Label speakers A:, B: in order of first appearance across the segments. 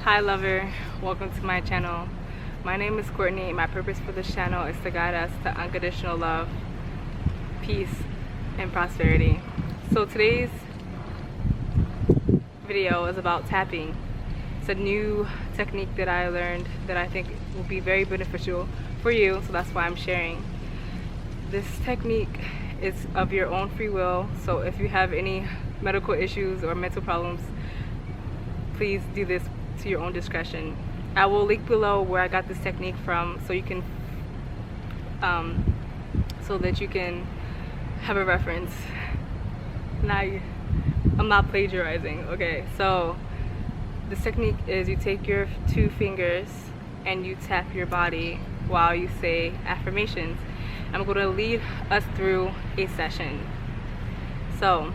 A: Hi lover, welcome to my channel. My name is Courtney. My purpose for this channel is to guide us to unconditional love, peace, and prosperity. So today's video is about tapping. It's a new technique that I learned that I think will be very beneficial for you, so that's why I'm sharing. This technique is of your own free will, so if you have any medical issues or mental problems, please do this to your own discretion. I will link below where I got this technique from, so you can so that you can have a reference. Now I'm not plagiarizing. Okay, so this technique is you take your 2 fingers and you tap your body while you say affirmations. I'm going to lead us through a session. So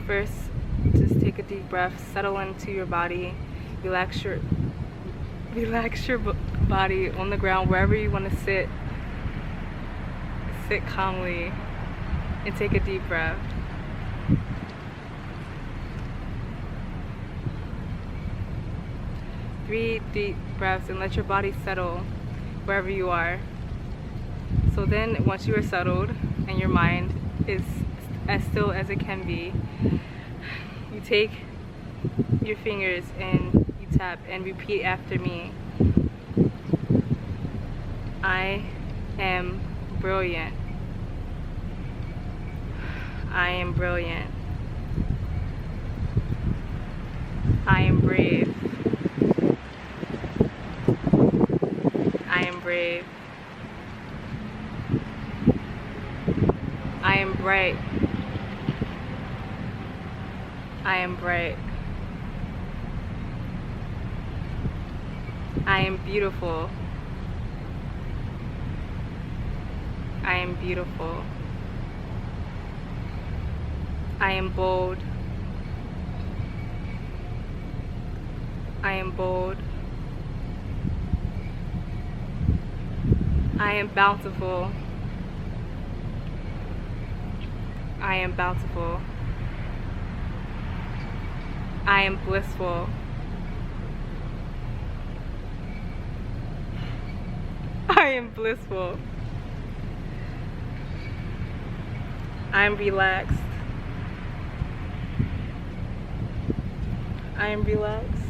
A: first, just take a deep breath, settle into your body, relax your body on the ground, wherever you want to sit. Sit calmly and take a deep breath. Three deep breaths and let your body settle wherever you are. So then once you are settled and your mind is as still as it can be, you take your fingers and you tap and repeat after me. I am brilliant. I am brilliant. I am brave. I am brave. I am bright. I am bright. I am beautiful. I am beautiful. I am bold. I am bold. I am bountiful. I am bountiful. I am blissful. I am blissful. I am relaxed. I am relaxed.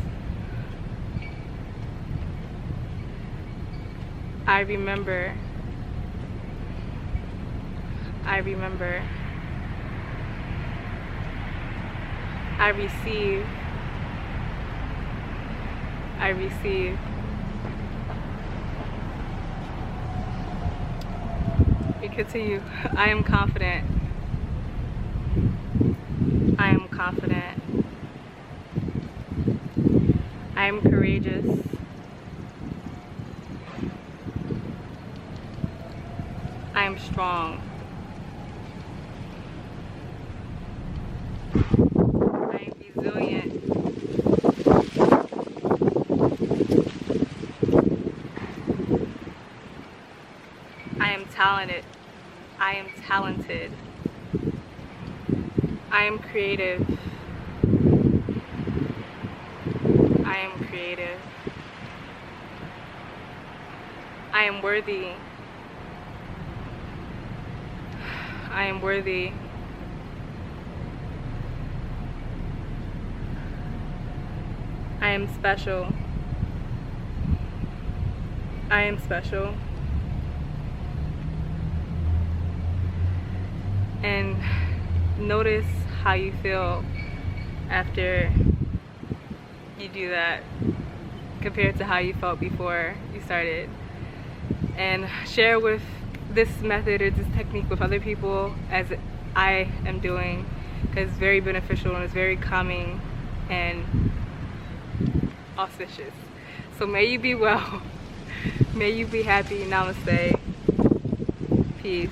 A: I remember. I remember. I receive. I receive. We continue. I am confident. I am confident. I am courageous. I am strong. I am resilient. I am talented. I am talented. I am creative. I am creative. I am worthy. I am worthy. I am special. I am special. And notice how you feel after you do that compared to how you felt before you started. And share with this method or this technique with other people as I am doing, because it's very beneficial and it's very calming and auspicious. So may you be well. May you be happy. Namaste. Peace.